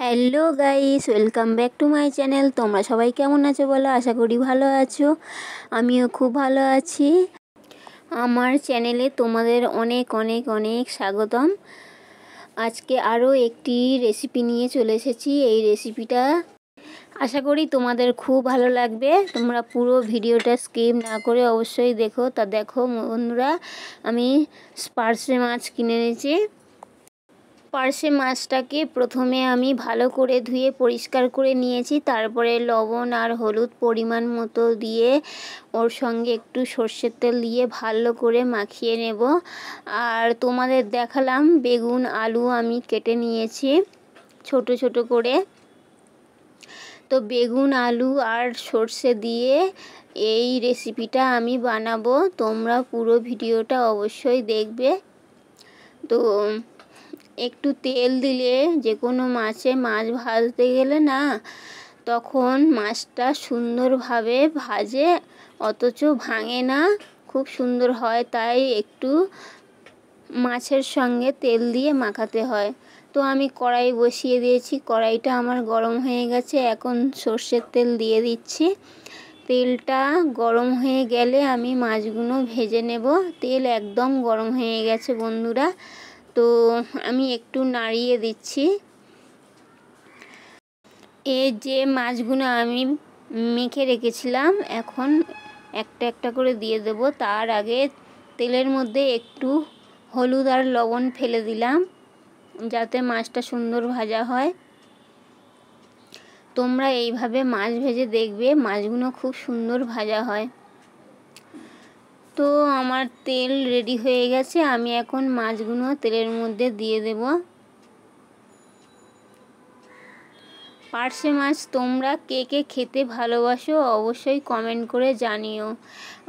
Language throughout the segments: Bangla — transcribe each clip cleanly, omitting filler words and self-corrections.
Hello guys, welcome back to my channel. তোমরা সবাই কেমন আছো বলো? আশা করি ভালো আছো। আমিও খুব ভালো আছি। আমার চ্যানেলে তোমাদের অনেক অনেক অনেক স্বাগতম। আজকে আরও একটি রেসিপি নিয়ে চলে এসেছি। এই রেসিপিটা আশা করি তোমাদের খুব ভালো লাগবে। তোমরা পুরো ভিডিওটা স্কিপ না করে অবশ্যই দেখো। তা দেখো বন্ধুরা, আমি পার্শে মাছ কিনে এনেছি। পার্শে মাছটাকে প্রথমে আমি ভালো করে ধুয়ে পরিষ্কার করে নিয়েছি। তারপরে লবণ আর হলুদ পরিমাণ মতো দিয়ে ওর সঙ্গে একটু সর্ষের তেল দিয়ে ভালো করে মাখিয়ে নেব। আর তোমাদের দেখালাম বেগুন আলু আমি কেটে নিয়েছি ছোট ছোট করে। তো বেগুন আলু আর সর্ষে দিয়ে এই রেসিপিটা আমি বানাবো। তোমরা পুরো ভিডিওটা অবশ্যই দেখবে। তো একটু তেল দিলে যে কোনো মাছ ভাজতে গেলে না, তখন মাছটা সুন্দরভাবে ভাজে, অথচ ভাঙে না, খুব সুন্দর হয়। তাই একটু মাছের সঙ্গে তেল দিয়ে মাখাতে হয়। তো আমি কড়াই বসিয়ে দিয়েছি। কড়াইটা আমার গরম হয়ে গেছে। এখন সর্ষের তেল দিয়ে দিচ্ছি। তেলটা গরম হয়ে গেলে আমি মাছগুলো ভেজে নেব। তেল একদম গরম হয়ে গেছে বন্ধুরা। তো আমি একটু নাড়িয়ে দিচ্ছি। এই যে মাছগুলো আমি মেখে রেখেছিলাম, এখন একটা একটা করে দিয়ে দেব। তার আগে তেলের মধ্যে একটু হলুদ আর লবণ ফেলে দিলাম, যাতে মাছটা সুন্দর ভাজা হয়। তোমরা এইভাবে মাছ ভেজে দেখবে, মাছগুলো খুব সুন্দর ভাজা হয়। তো আমার তেল রেডি হয়ে গেছে। আমি এখন মাছগুলো তেলের মধ্যে দিয়ে দেব। পার্শে মাছ তোমরা কে কে খেতে ভালোবাসো অবশ্যই কমেন্ট করে জানিও।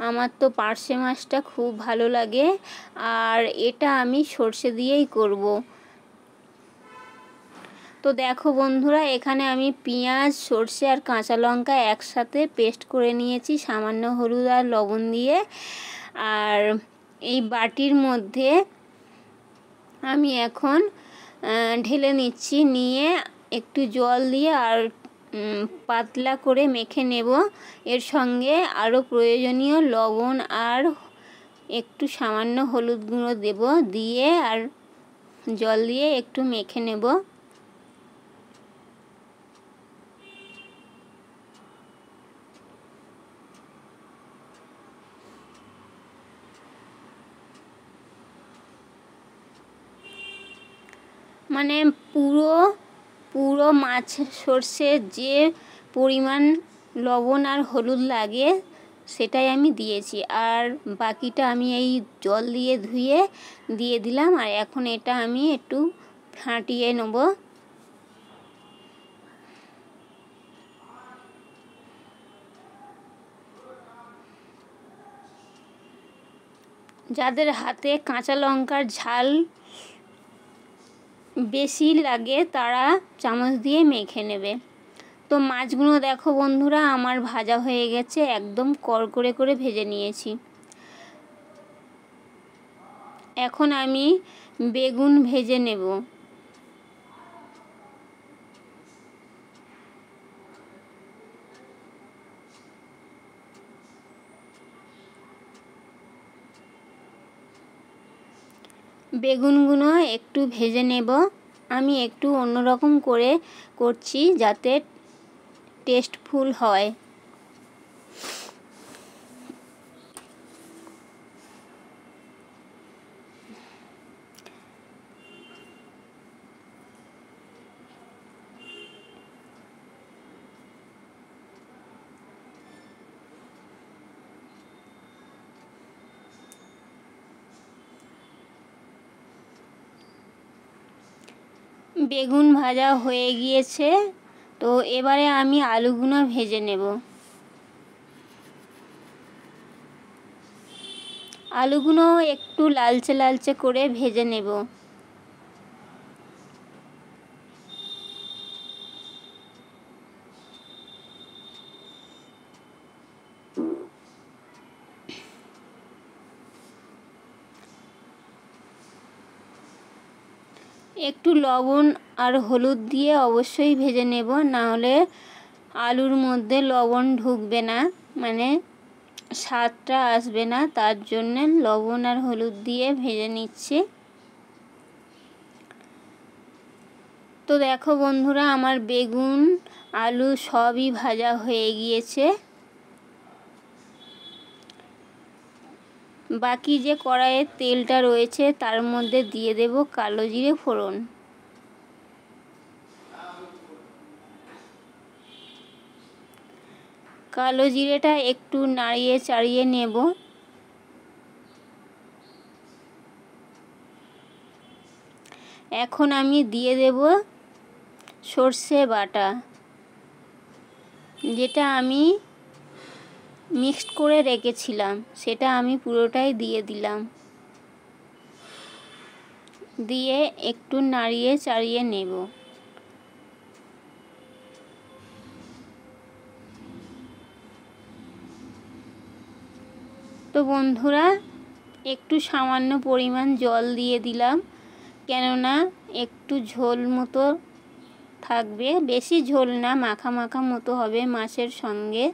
আমার তো পার্শে মাছটা খুব ভালো লাগে, আর এটা আমি সর্ষে দিয়েই করব। তো দেখো বন্ধুরা, এখানে আমি পেঁয়াজ, সর্ষে আর কাঁচা লঙ্কা একসাথে পেস্ট করে নিয়েছি সামান্য হলুদ আর লবণ দিয়ে। আর এই বাটির মধ্যে আমি এখন ঢেলে নিচ্ছি। নিয়ে একটু জল দিয়ে আর পাতলা করে মেখে নেব। এর সঙ্গে আরও প্রয়োজনীয় লবণ আর একটু সামান্য হলুদ গুঁড়ো দেব, দিয়ে আর জল দিয়ে একটু মেখে নেব। মানে পুরো মাছ সর্ষের যে পরিমাণ লবণ আর হলুদ লাগে সেটাই আমি দিয়েছি, আর বাকিটা আমি এই জল দিয়ে ধুয়ে দিয়ে দিলাম। আর এখন এটা আমি একটু ফাটিয়ে নেব। যাদের হাতে কাঁচা লঙ্কার ঝাল বেশি লাগে তারা চামচ দিয়ে মেখে নেবে। তো মাছগুলো দেখো বন্ধুরা, আমার ভাজা হয়ে গেছে, একদম কড়কড়ে করে ভেজে নিয়েছি। এখন আমি বেগুন ভেজে নেব। বেগুনগুলো একটু ভেজে নেব। আমি একটু অন্যরকম করে করছি যাতে টেস্টফুল হয়। বেগুন ভাজা হয়ে গিয়েছে। তো এবারে আমি আলুগুলো ভেজে নেব। আলুগুলো একটু লালচে লালচে করে ভেজে নেব। একটু লবণ আর হলুদ দিয়ে অবশ্যই ভেজে নেব, না হলে আলুর মধ্যে লবণ ঢুকবে না, মানে স্বাদটা আসবে না। তার জন্য লবণ আর হলুদ দিয়ে ভেজে নিচ্ছি। তো দেখো বন্ধুরা, আমার বেগুন আলু সবই ভাজা হয়ে গিয়েছে। বাকি যে কড়াইয়ের তেলটা রয়েছে তার মধ্যে দিয়ে দেব কালো জিরে ফোড়ন। কালো জিরেটা একটু নাড়িয়ে চাড়িয়ে নেব। এখন আমি দিয়ে দেব সর্ষে বাটা, যেটা আমি মিক্সড করে রেখেছিলাম সেটা আমি পুরোটাই দিয়ে দিলাম। দিয়ে একটু নাড়িয়ে চাড়িয়ে নেব। তো বন্ধুরা, একটু সামান্য পরিমাণ জল দিয়ে দিলাম, কেননা একটু ঝোল মতো থাকবে, বেশি ঝোল না, মাখা মাখা মতো হবে মাছের সঙ্গে।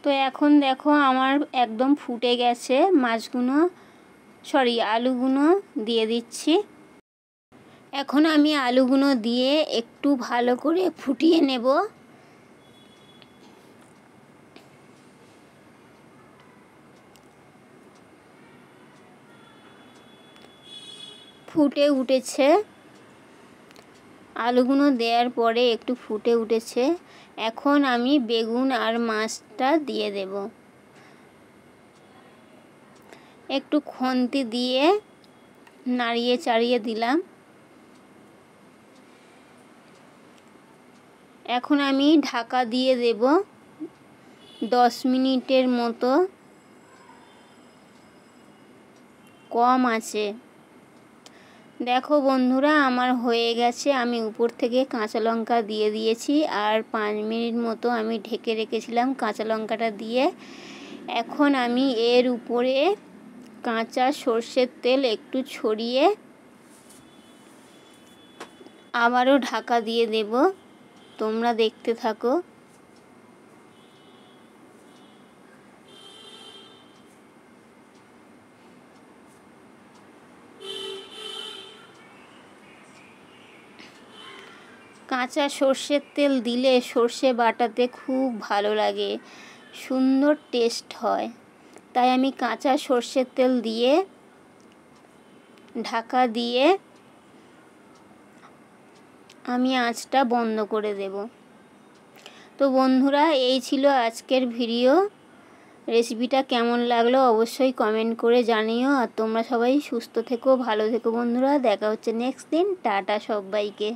তো এখন দেখো আমার একদম ফুটে গেছে মাছগুলো, আলুগুলো দিয়ে দিচ্ছি। এখন আমি আলুগুলো দিয়ে একটু ভালো করে ফুটিয়ে নেব। ফুটে উঠেছে, আলুগুলো দেওয়ার পরে একটু ফুটে উঠেছে। এখন আমি বেগুন আর মাছটা দিয়ে দেব। একটু খুন্তি দিয়ে নাড়িয়ে চাড়িয়ে দিলাম। এখন আমি ঢাকা দিয়ে দেব 10 মিনিটের মতো কম আছে। দেখো বন্ধুরা, আমার হয়ে গেছে। আমি উপর থেকে কাঁচা লঙ্কা দিয়ে দিয়েছি আর 5 মিনিট মতো আমি ঢেকে রেখেছিলাম কাঁচা লঙ্কাটা দিয়ে। এখন আমি এর উপরে কাঁচা সর্ষের তেল একটু ছড়িয়ে আবারও ঢাকা দিয়ে দেব। তোমরা দেখতে থাকো। কাঁচা সর্ষের তেল দিলে সর্ষে বাটাতে খুব ভালো লাগে, সুন্দর টেস্ট হয়। তাই আমি কাঁচা সর্ষের তেল দিয়ে ঢাকা দিয়ে আমি আঁচটা বন্ধ করে দেব। তো বন্ধুরা, এই ছিল আজকের ভিডিও। রেসিপিটা কেমন লাগলো অবশ্যই কমেন্ট করে জানিও। আর তোমরা সবাই সুস্থ থেকো, ভালো থেকো বন্ধুরা। দেখা হচ্ছে নেক্সট দিন। টাটা সবাইকে।